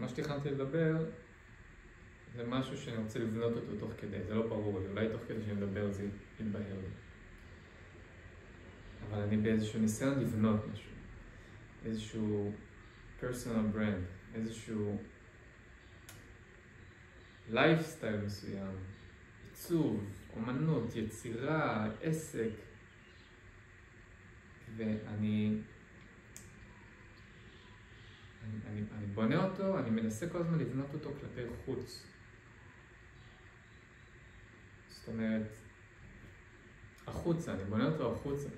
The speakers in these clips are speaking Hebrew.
מה שתכננתי לדבר זה משהו שאני רוצה לבנות אותו תוך כדי, זה לא ברור לי, אולי תוך כדי שאני מדבר זה יתבהר לי. אבל אני באיזשהו ניסיון לבנות משהו, איזשהו personal brand, איזשהו לייפסטייל מסוים, עיצוב, אומנות, יצירה, עסק, ואני בונה אותו, אני מנסה כל הזמן לבנות אותו כלפי חוץ. זאת אומרת, החוצה, אני בונה אותו החוצה.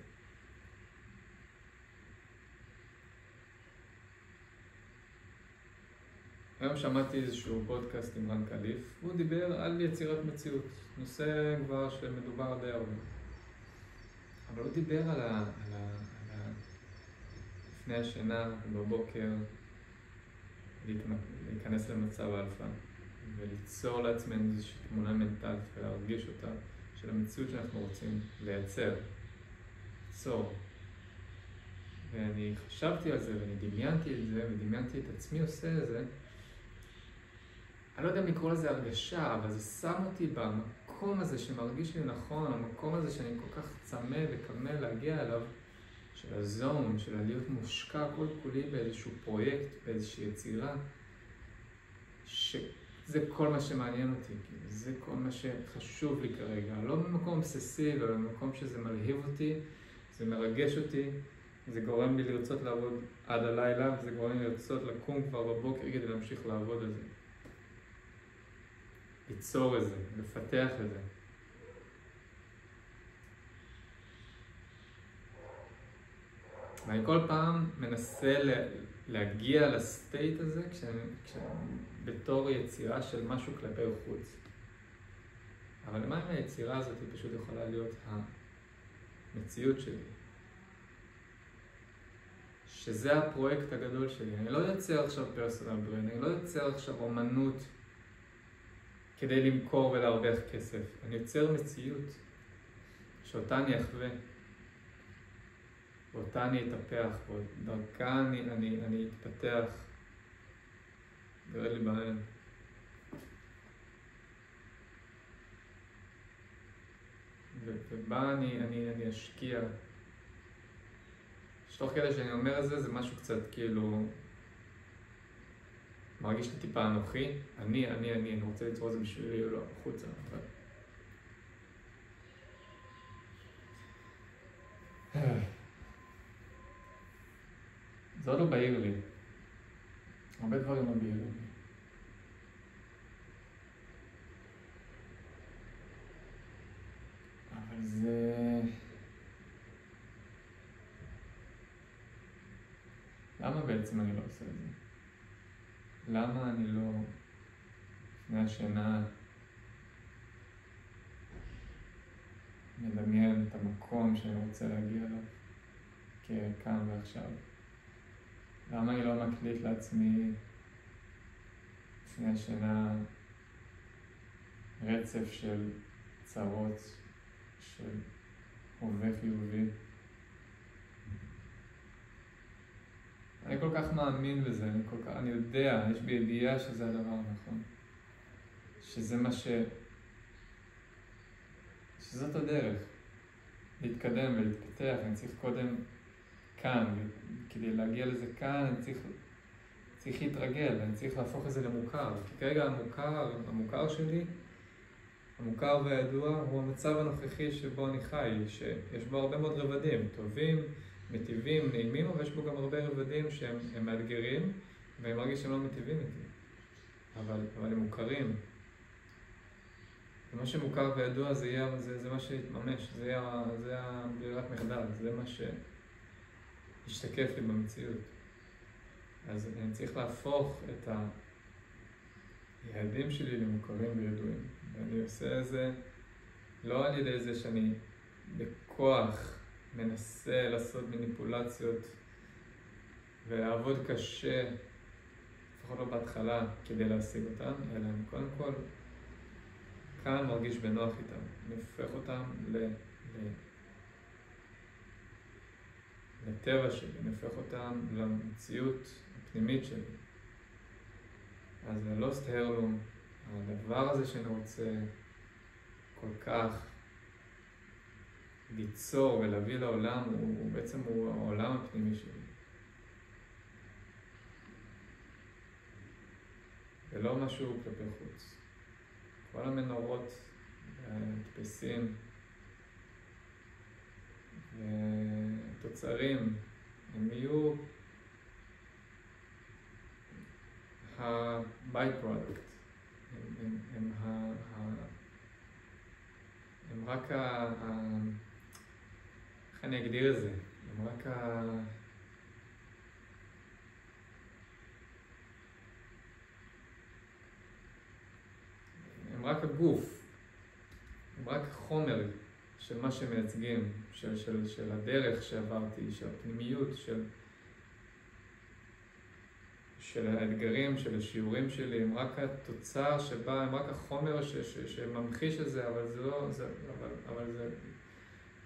היום שמעתי איזשהו פודקאסט עם רן קליף, הוא דיבר על יצירת מציאות, נושא כבר שמדובר די הרבה. אבל הוא דיבר על לפני השינה, בבוקר, להיכנס למצב אלפא, וליצור לעצמנו איזושהי תמונה מנטלית ולהרגיש אותה, של המציאות שאנחנו רוצים לייצר, ליצור. ואני חשבתי על זה, ואני דמיינתי את זה, ודמיינתי את עצמי עושה את זה. אני לא יודע אם לקרוא לזה הרגשה, אבל זה שם אותי במקום הזה שמרגיש לי נכון, המקום הזה שאני כל כך צמא וכמל להגיע אליו, של הזון, של להיות מושקע כל כולי באיזשהו פרויקט, באיזושהי יצירה, שזה כל מה שמעניין אותי, זה כל מה שחשוב לי כרגע, לא במקום אובססיבי, אלא במקום שזה מלהיב אותי, זה מרגש אותי, זה גורם לי לרצות לעבוד עד הלילה, וזה גורם לי לרצות לקום כבר בבוקר כדי להמשיך לעבוד על זה. ליצור את זה, לפתח את זה. ואני כל פעם מנסה להגיע לסטייט הזה בתור יצירה של משהו כלפי חוץ. אבל למה אם היצירה הזאת היא פשוט יכולה להיות המציאות שלי? שזה הפרויקט הגדול שלי. אני לא יוצר עכשיו פרסונל ברנד, אני לא יוצר עכשיו אומנות כדי למכור ולהרוויח כסף. אני יוצר מציאות שאותה אני אחווה. ואותה אני אטפח, ודרכה אני אתפתח. גרד לי בעין. ובה אני אשקיע. שתוך כדי שאני אומר את זה, זה משהו קצת כאילו מרגיש לי טיפה אנוכי. אני רוצה ליצור את זה בשבילי או לא, החוצה. זה עוד לא בהיר לי. הרבה דברים לא בהיר לי. אבל זה... למה בעצם אני לא עושה את זה? למה אני לא לפני השינה מדמיין את המקום שאני רוצה להגיע אליו ככאן ועכשיו? למה אני לא מקליט לעצמי לפני השינה רצף של צרות של הווה חיובי? אני כל כך מאמין בזה, אני יודע, יש בי ידיעה שזה הדבר הנכון. שזה מה שזאת הדרך. להתקדם ולהתפתח, אני צריך קודם כאן, כדי להגיע לזה כאן, אני צריך להתרגל, אני צריך להפוך את זה למוכר. כי כרגע המוכר שלי, המוכר והידוע, הוא המצב הנוכחי שבו אני חי, שיש בו הרבה מאוד רבדים, טובים, מטיבים, נעימים, אבל יש בו גם הרבה רבדים שהם מאתגרים, ואני מרגיש שהם לא מטיבים איתי. אבל הם מוכרים. ומה שמוכר וידוע זה מה שיתממש, זה הברירת מחדל, זה מה שישתקף לי במציאות. אז אני צריך להפוך את היעדים שלי למוכרים וידועים. ואני עושה את זה לא על ידי זה שאני בכוח מנסה לעשות מניפולציות ולעבוד קשה, לפחות לא בהתחלה, כדי להשיג אותם, אלא אני קודם כל כאן מרגיש בנוח איתם. אני הופך אותם לטבע שלי, אני הופך אותם למציאות הפנימית שלי. אז הלוסט הרלום, הדבר הזה שאני רוצה כל כך ליצור ולהביא לעולם, הוא בעצם העולם הפנימי שלי. ולא משהו כלפי חוץ. כל המנורות, הדפסים ותוצרים, הם יהיו ה-by-product. הם רק איך אני אגדיר את זה? הם רק הגוף, הם רק חומר של מה שמייצגים, של הדרך שעברתי, של הפנימיות, של האתגרים, של השיעורים שלי, הם רק התוצר שבה, הם רק החומר שממחיש את זה, אבל זה לא, אבל זה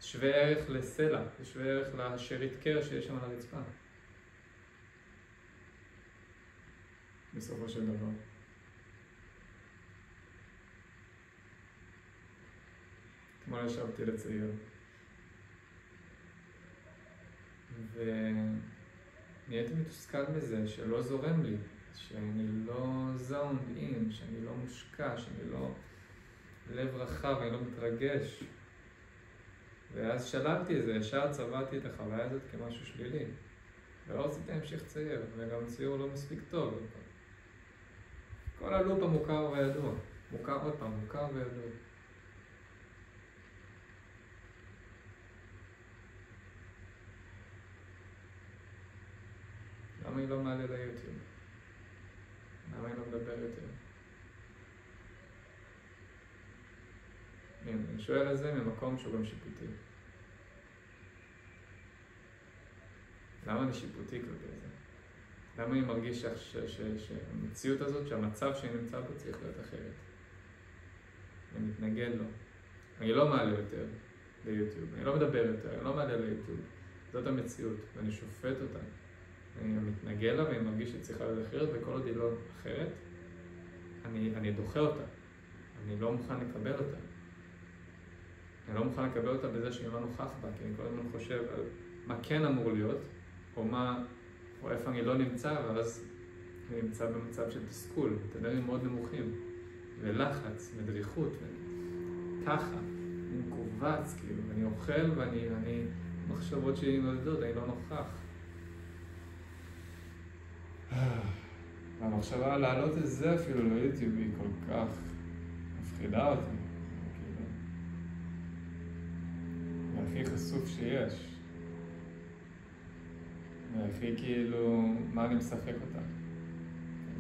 שווה ערך לסלע, זה שווה ערך לשארית קר שיש שם על הרצפה. בסופו של דבר. אתמול ישבתי לצעיר. ונהייתי מתוסכל מזה שלא זורם לי, שאני לא zoned in, שאני לא מושקע, שאני לא לב רחב, אני לא מתרגש. ואז שללתי את זה, ישר צבעתי את החוויה הזאת כמשהו שלילי. ולא רציתי להמשיך צייר, וגם ציור לא מספיק טוב. כל הלופ המוכר וידוע. מוכר עוד פעם, מוכר וידוע. למה היא לא מעלה ליוטיוב? למה היא לא מדבר יותר? אני שואל על זה ממקום שהוא גם שיפוטי. למה אני שיפוטי כלפי זה? למה אני מרגיש שהמציאות הזאת, שהמצב שאני נמצא בו צריך להיות אחרת? אני מתנגד לו. אני לא מעלה יותר ליוטיוב, אני לא מדבר יותר, אני לא מעלה ליוטיוב. זאת המציאות, ואני שופט אותה. אני מתנגד לה ואני מרגיש שצריכה להיות אחרת, וכל עוד היא לא אחרת, אני דוחה אותה. אני לא מוכן לקבל אותה. אני לא מוכן לקבל אותה בזה שאני לא נוכח בה, כי אני כל הזמן חושב על מה כן אמור להיות, או איפה אני לא נמצא, ואז אני נמצא במצב של תסכול, תדרים מאוד נמוכים, ולחץ, ודריכות, וככה, אני מקובץ, כאילו, אני אוכל ואני מחשבות שלי נולדות, אני לא נוכח. והמחשבה להעלות את זה אפילו ליוטיוב היא כל כך מפחידה אותי. והכי חשוף שיש. והכי כאילו, מה אני משחק אותה?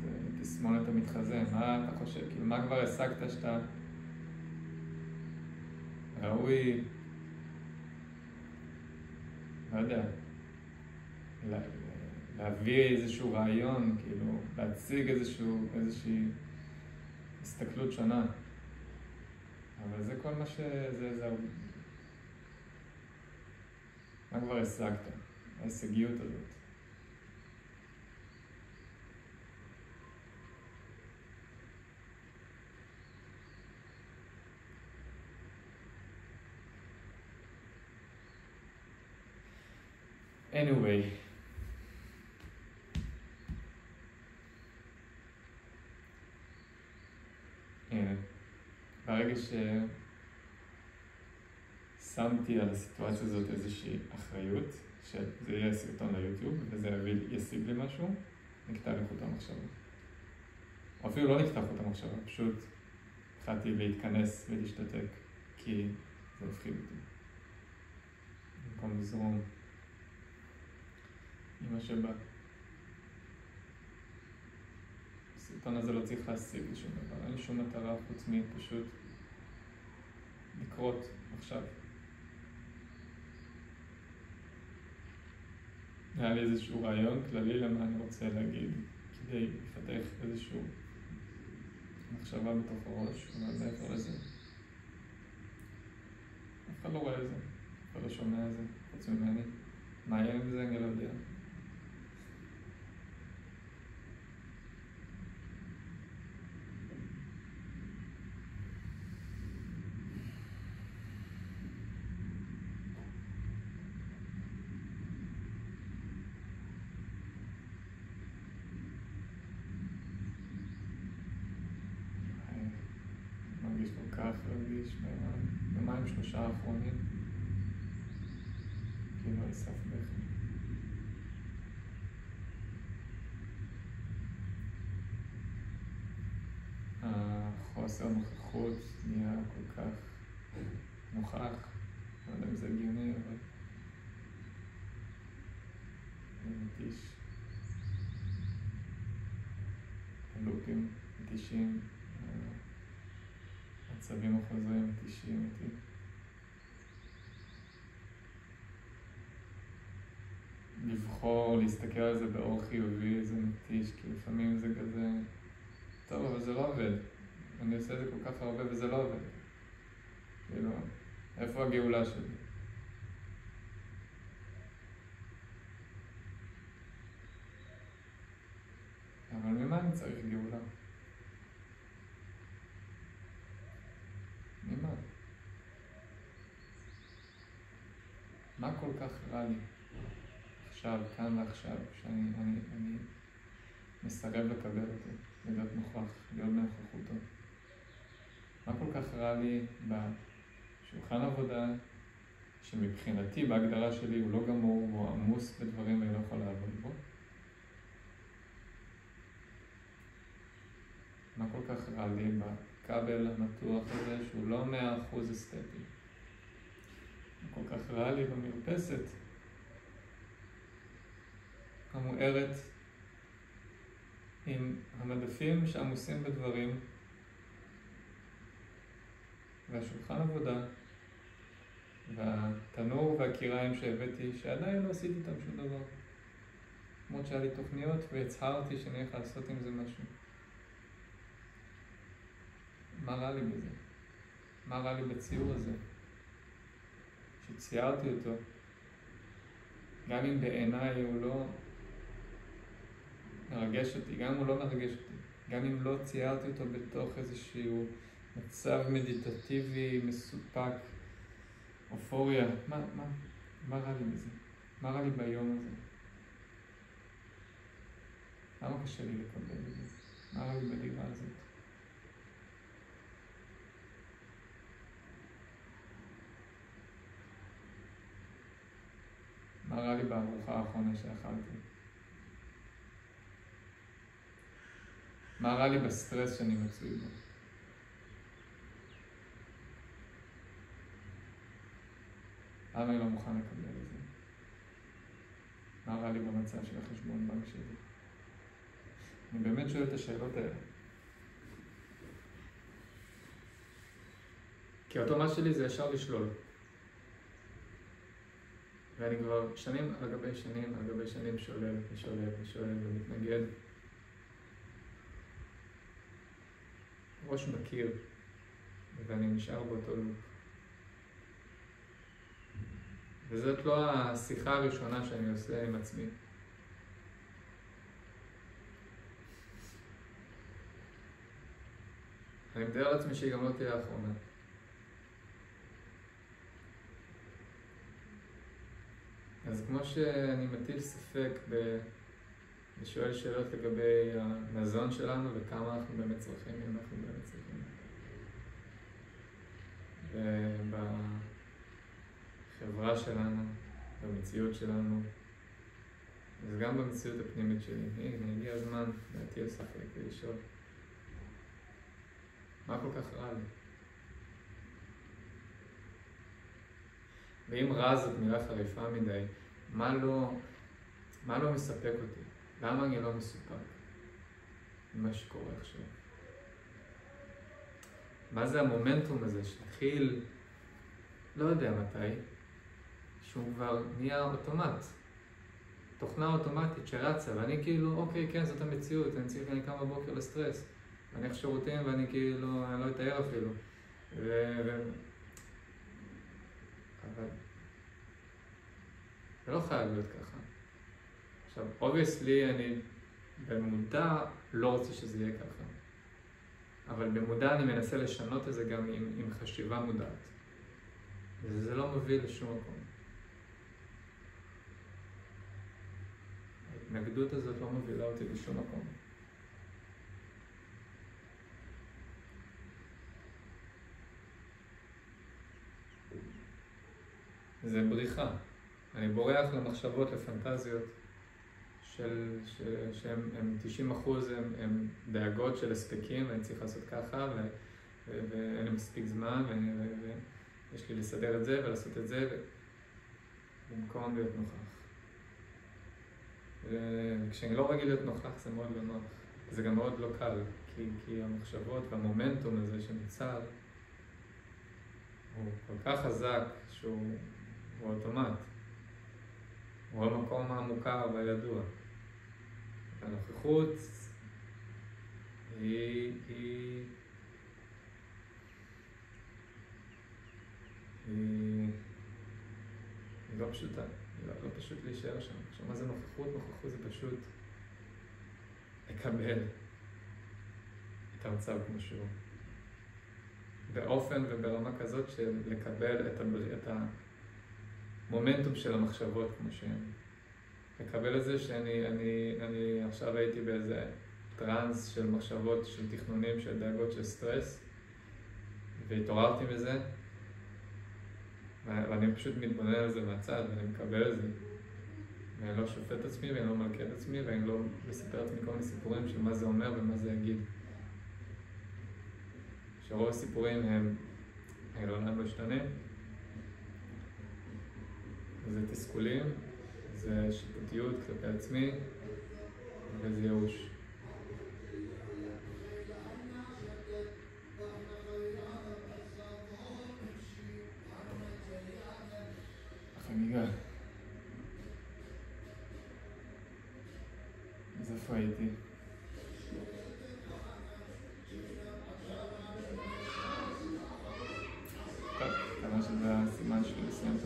זה תסמונת המתחזה, מה אתה חושב? כאילו, מה כבר השגת שאתה ראוי, לא יודע, להביא איזשהו רעיון, כאילו, להציג איזושהי הסתכלות שונה. אבל זה כל מה זה מה כבר השגת? ההישגיות הזאת. anyway. הנה, ברגע ששמתי על הסיטואציה הזאת איזושהי אחריות, שזה יהיה סרטון ליוטיוב, וזה ישיג לי משהו, נקטע לך אותה מחשבה. או אפילו לא נקטע אותה מחשבה, פשוט התחלתי להתכנס ולהשתתק, כי זה הפחיד אותי. במקום לזרום עם מה שבא. הסרטון הזה לא צריך להשיג לי שום דבר, אין לי שום מטרה חוץ מפשוט לקרות עכשיו. היה לי איזשהו רעיון כללי למה אני רוצה להגיד, כדי לפתח איזשהו מחשבה בתוך הראש, אבל מעבר לזה. אף אחד לא רואה את זה, אף אחד לא שומע את זה, חוץ ממני. מה יהיה עם זה? אני לא יודע. כך רגיש ביומיים 3 האחרונים, כאילו על סף בכי. החוסר נוכחות נהיה כל כך נוכח, לא יודע אם זה הגיוני, אבל אני מתיש. הלופים מתישים, הצבים החוזרים מתישים אותי. לבחור, להסתכל על זה באור חיובי, זה מתיש, כי לפעמים זה כזה, טוב, אבל זה לא עובד. אני עושה את זה כל כך הרבה וזה לא עובד. כאילו, איפה הגאולה שלי? אבל ממה אני צריך גאולה? ממה? מה כל כך רע לי? עכשיו, כאן ועכשיו, שאני מסרב לקבל אותו, להיות נוכח, להיות בנוכחותו. מה כל כך רע לי בשולחן עבודה, שמבחינתי, בהגדרה שלי, הוא לא גמור, הוא עמוס בדברים ואני לא יכול לעבוד בו? מה כל כך רע לי בכבל המתוח הזה, שהוא לא 100% אסתטי? מה כל כך רע לי במרפסת המוארת, עם המדפים שעמוסים בדברים, והשולחן עבודה, והתנור והקיריים שהבאתי, שעדיין לא עשיתי איתם שום דבר. למרות שהיה לי תוכניות והצהרתי שאני הולך לעשות עם זה משהו. מה רע לי בזה? מה רע לי בציור הזה? שציירתי אותו, גם אם בעיניי הוא לא מרגש אותי, גם אם הוא לא מרגש אותי, גם אם לא ציירתי אותו בתוך איזשהו מצב מדיטטיבי, מסופק, אופוריה, מה רע לי בזה? מה רע לי ביום הזה? למה קשה לי לקבל את זה? מה רע לי בדירה הזאת? מה רע לי בארוחה האחרונה שאכלתי? מה רע לי בסטרס שאני מצוי בו? למה אני לא מוכן לקבל את זה? מה רע לי במצב של החשבון בנק שלי? אני באמת שואל את השאלות האלה. כי האוטומט שלי זה ישר לשלול. ואני כבר שנים על גבי שנים שולל ומתנגד. ראש בקיר, ואני נשאר באותו לופ. וזאת לא השיחה הראשונה שאני עושה עם עצמי. אני מתאר לעצמי שהיא גם לא תהיה האחרונה. אז כמו שאני מטיל ספק ושואל שאלות לגבי המזון שלנו וכמה אנחנו באמת צריכים, אם אנחנו באמת צריכים. ובחברה שלנו, במציאות שלנו, אז גם במציאות הפנימית שלי. הנה, הגיע הזמן להטיל ספק ולשאול. מה כל כך רע לי? ואם רע זאת מילה חריפה מדי, מה לא מספק אותי? למה אני לא מסופק ממה שקורה עכשיו? מה זה המומנטום הזה שהתחיל, לא יודע מתי, שהוא כבר נהיה אוטומט, תוכנה אוטומטית שרצה, ואני כאילו, אוקיי, כן, זאת המציאות, אני קם בבוקר לסטרס, אני איך שירותים ואני כאילו, אני לא אתאר אפילו. אבל זה לא חייב להיות ככה. עכשיו, obviously אני במודע לא רוצה שזה יהיה ככה. אבל במודע אני מנסה לשנות את זה גם עם חשיבה מודעת. וזה לא מוביל לשום מקום. ההתנגדות הזאת לא מובילה אותי לשום מקום. זה בריחה. אני בורח למחשבות, לפנטזיות, שהם 90% הם דאגות של הספקים, ואני צריך לעשות ככה, ואין לי מספיק זמן, ויש לי לסדר את זה ולעשות את זה, במקום להיות נוכח. וכשאני לא רגיל להיות נוכח זה מאוד לא נוח. זה גם מאוד לא קל, כי המחשבות והמומנטום הזה שנוצר הוא כל כך חזק שהוא אוטומט. הוא המקום המוכר והידוע. הנוכחות היא לא פשוטה, לא פשוט להישאר שם. עכשיו, מה זה נוכחות? נוכחות זה פשוט לקבל את המצב כמו שהוא. באופן וברמה כזאת של לקבל את המומנטום של המחשבות כמו שהן. לקבל את זה שאני עכשיו הייתי באיזה טרנס של מחשבות, של תכנונים, של דאגות, של סטרס, והתעוררתי מזה, ואני פשוט מתבונן על זה מהצד, ואני מקבל את זה. ואני לא שופט את עצמי, ואני לא מלכה את עצמי, ואני לא מספר את עצמי כל מיני סיפורים של מה זה אומר ומה זה יגיד. שרוב הסיפורים הם, אני לעולם לא אשתנה, זה תסכולים, זה שיפוטיות כלפי עצמי, וזה ייאוש. החגיגה. אז איפה הייתי? טוב, כמה שזה הסימן שלי לסיים את